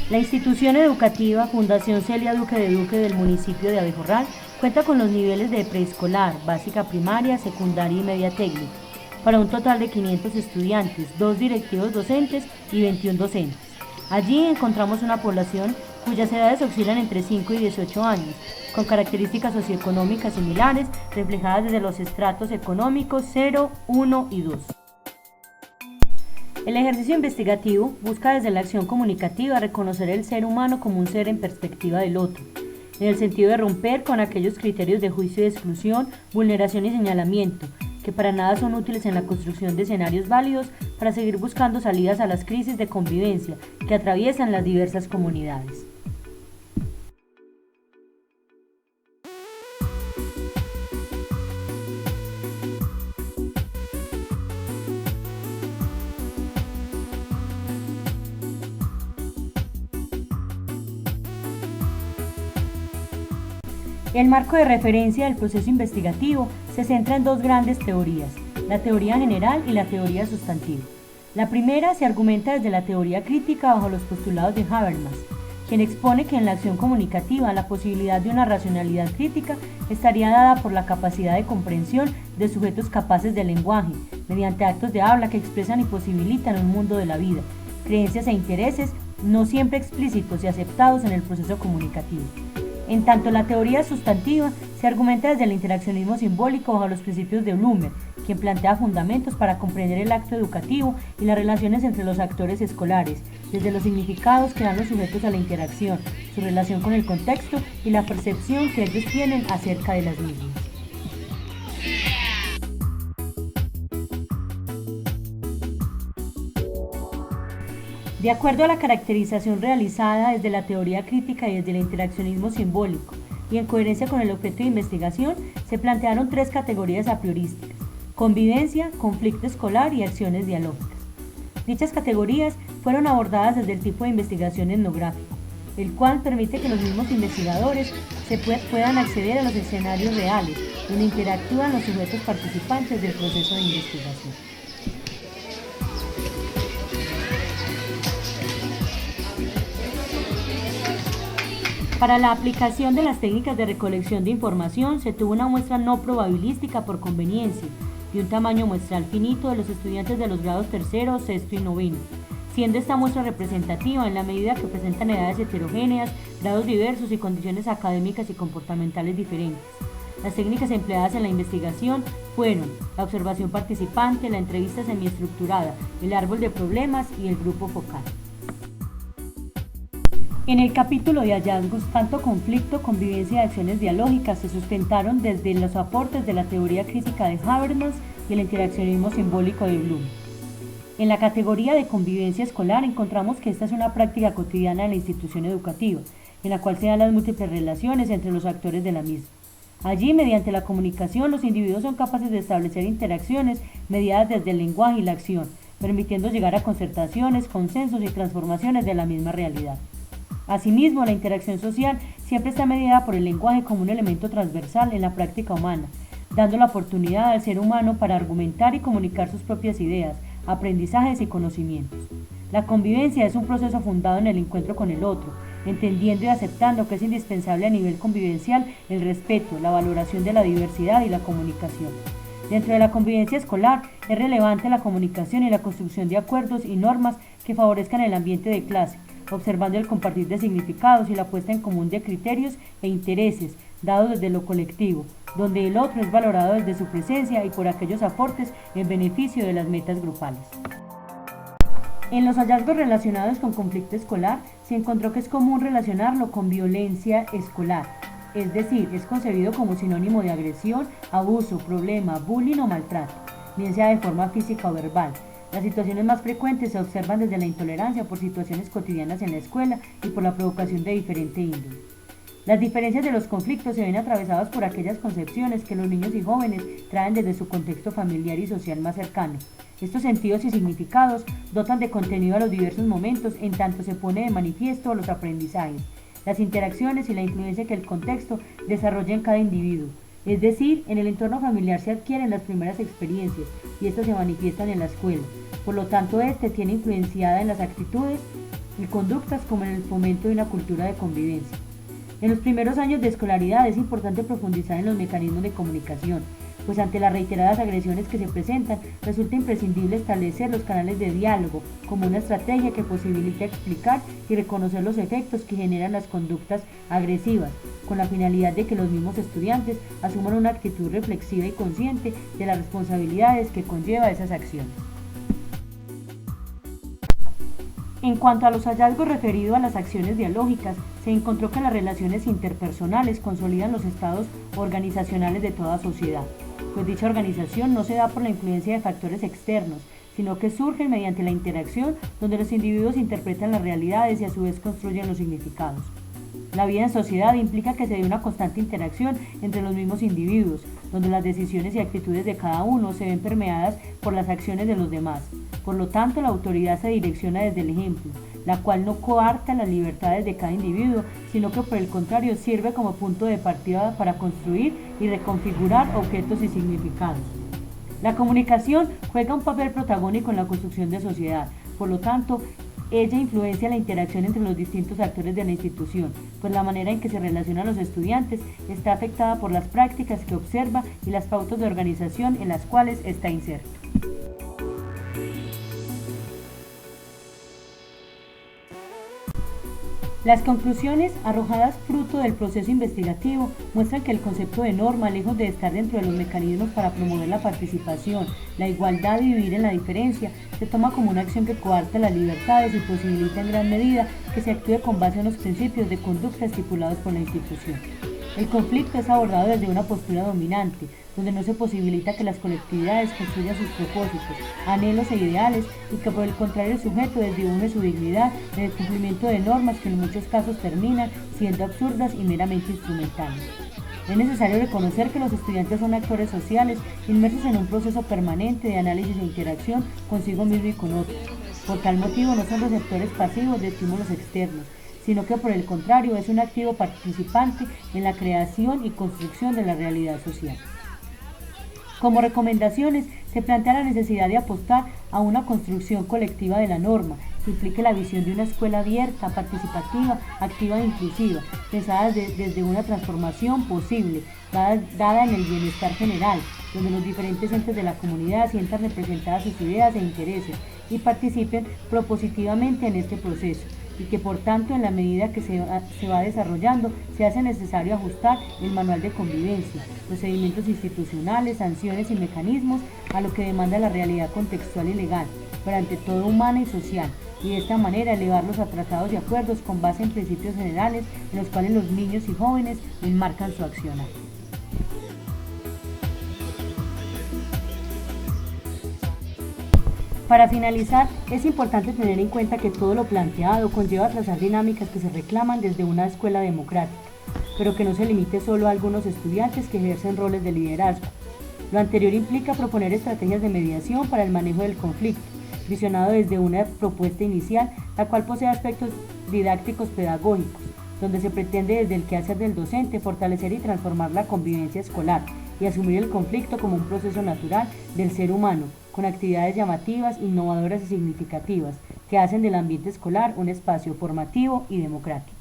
La institución educativa Fundación Celia Duque de Duque del municipio de Abejorral cuenta con los niveles de preescolar, básica primaria, secundaria y media técnica, para un total de 500 estudiantes, 2 directivos docentes y 21 docentes. Allí encontramos una población cuyas edades oscilan entre 5 y 18 años, con características socioeconómicas similares reflejadas desde los estratos económicos 0, 1 y 2. El ejercicio investigativo busca desde la acción comunicativa reconocer el ser humano como un ser en perspectiva del otro, en el sentido de romper con aquellos criterios de juicio y exclusión, vulneración y señalamiento, que para nada son útiles en la construcción de escenarios válidos para seguir buscando salidas a las crisis de convivencia que atraviesan las diversas comunidades. El marco de referencia del proceso investigativo se centra en dos grandes teorías, la teoría general y la teoría sustantiva. La primera se argumenta desde la teoría crítica bajo los postulados de Habermas, quien expone que en la acción comunicativa la posibilidad de una racionalidad crítica estaría dada por la capacidad de comprensión de sujetos capaces de lenguaje, mediante actos de habla que expresan y posibilitan un mundo de la vida, creencias e intereses no siempre explícitos y aceptados en el proceso comunicativo. En tanto, la teoría sustantiva se argumenta desde el interaccionismo simbólico bajo los principios de Blumer, quien plantea fundamentos para comprender el acto educativo y las relaciones entre los actores escolares, desde los significados que dan los sujetos a la interacción, su relación con el contexto y la percepción que ellos tienen acerca de las mismas. De acuerdo a la caracterización realizada desde la teoría crítica y desde el interaccionismo simbólico, y en coherencia con el objeto de investigación, se plantearon 3 categorías a priorísticas: convivencia, conflicto escolar y acciones dialógicas. Dichas categorías fueron abordadas desde el tipo de investigación etnográfico, el cual permite que los mismos investigadores puedan acceder a los escenarios reales, donde interactúan los sujetos participantes del proceso de investigación. Para la aplicación de las técnicas de recolección de información se tuvo una muestra no probabilística por conveniencia, de un tamaño muestral finito de los estudiantes de los grados tercero, sexto y noveno, siendo esta muestra representativa en la medida que presentan edades heterogéneas, grados diversos y condiciones académicas y comportamentales diferentes. Las técnicas empleadas en la investigación fueron la observación participante, la entrevista semiestructurada, el árbol de problemas y el grupo focal. En el capítulo de hallazgos, tanto conflicto, convivencia y acciones dialógicas se sustentaron desde los aportes de la teoría crítica de Habermas y el interaccionismo simbólico de Bloom. En la categoría de convivencia escolar encontramos que esta es una práctica cotidiana de la institución educativa, en la cual se dan las múltiples relaciones entre los actores de la misma. Allí, mediante la comunicación, los individuos son capaces de establecer interacciones mediadas desde el lenguaje y la acción, permitiendo llegar a concertaciones, consensos y transformaciones de la misma realidad. Asimismo, la interacción social siempre está mediada por el lenguaje como un elemento transversal en la práctica humana, dando la oportunidad al ser humano para argumentar y comunicar sus propias ideas, aprendizajes y conocimientos. La convivencia es un proceso fundado en el encuentro con el otro, entendiendo y aceptando que es indispensable a nivel convivencial el respeto, la valoración de la diversidad y la comunicación. Dentro de la convivencia escolar es relevante la comunicación y la construcción de acuerdos y normas que favorezcan el ambiente de clase, observando el compartir de significados y la puesta en común de criterios e intereses dados desde lo colectivo, donde el otro es valorado desde su presencia y por aquellos aportes en beneficio de las metas grupales. En los hallazgos relacionados con conflicto escolar, se encontró que es común relacionarlo con violencia escolar, es decir, es concebido como sinónimo de agresión, abuso, problema, bullying o maltrato, bien sea de forma física o verbal. Las situaciones más frecuentes se observan desde la intolerancia por situaciones cotidianas en la escuela y por la provocación de diferente índole. Las diferencias de los conflictos se ven atravesados por aquellas concepciones que los niños y jóvenes traen desde su contexto familiar y social más cercano. Estos sentidos y significados dotan de contenido a los diversos momentos en tanto se pone de manifiesto los aprendizajes, las interacciones y la influencia que el contexto desarrolla en cada individuo. Es decir, en el entorno familiar se adquieren las primeras experiencias y estas se manifiestan en la escuela. Por lo tanto, este tiene influenciada en las actitudes y conductas como en el fomento de una cultura de convivencia. En los primeros años de escolaridad es importante profundizar en los mecanismos de comunicación, pues ante las reiteradas agresiones que se presentan, resulta imprescindible establecer los canales de diálogo como una estrategia que posibilite explicar y reconocer los efectos que generan las conductas agresivas, con la finalidad de que los mismos estudiantes asuman una actitud reflexiva y consciente de las responsabilidades que conlleva esas acciones. En cuanto a los hallazgos referidos a las acciones dialógicas, se encontró que las relaciones interpersonales consolidan los estados organizacionales de toda sociedad, pues dicha organización no se da por la influencia de factores externos, sino que surgen mediante la interacción donde los individuos interpretan las realidades y a su vez construyen los significados. La vida en sociedad implica que se dé una constante interacción entre los mismos individuos, donde las decisiones y actitudes de cada uno se ven permeadas por las acciones de los demás. Por lo tanto, la autoridad se direcciona desde el ejemplo, la cual no coarta las libertades de cada individuo, sino que por el contrario sirve como punto de partida para construir y reconfigurar objetos y significados. La comunicación juega un papel protagónico en la construcción de sociedad, por lo tanto, ella influencia la interacción entre los distintos actores de la institución, pues la manera en que se relacionan los estudiantes está afectada por las prácticas que observa y las pautas de organización en las cuales está inserto. Las conclusiones arrojadas fruto del proceso investigativo muestran que el concepto de norma, lejos de estar dentro de los mecanismos para promover la participación, la igualdad y vivir en la diferencia, se toma como una acción que coarta las libertades y posibilita en gran medida que se actúe con base en los principios de conducta estipulados por la institución. El conflicto es abordado desde una postura dominante, donde no se posibilita que las colectividades construyan sus propósitos, anhelos e ideales y que por el contrario el sujeto desdibuje su dignidad en el cumplimiento de normas que en muchos casos terminan siendo absurdas y meramente instrumentales. Es necesario reconocer que los estudiantes son actores sociales inmersos en un proceso permanente de análisis e interacción consigo mismo y con otros. Por tal motivo no son receptores pasivos de estímulos externos, sino que por el contrario es un activo participante en la creación y construcción de la realidad social. Como recomendaciones, se plantea la necesidad de apostar a una construcción colectiva de la norma, que implique la visión de una escuela abierta, participativa, activa e inclusiva, pensada desde una transformación posible, dada en el bienestar general, donde los diferentes entes de la comunidad sientan representadas sus ideas e intereses y participen propositivamente en este proceso, y que por tanto en la medida que se va desarrollando se hace necesario ajustar el manual de convivencia, procedimientos institucionales, sanciones y mecanismos a lo que demanda la realidad contextual y legal, pero ante todo humana y social, y de esta manera elevarlos a tratados y acuerdos con base en principios generales en los cuales los niños y jóvenes enmarcan su accionar. Para finalizar, es importante tener en cuenta que todo lo planteado conlleva trazar dinámicas que se reclaman desde una escuela democrática, pero que no se limite solo a algunos estudiantes que ejercen roles de liderazgo. Lo anterior implica proponer estrategias de mediación para el manejo del conflicto, visionado desde una propuesta inicial, la cual posee aspectos didácticos pedagógicos, donde se pretende desde el quehacer del docente fortalecer y transformar la convivencia escolar y asumir el conflicto como un proceso natural del ser humano, con actividades llamativas, innovadoras y significativas, que hacen del ambiente escolar un espacio formativo y democrático.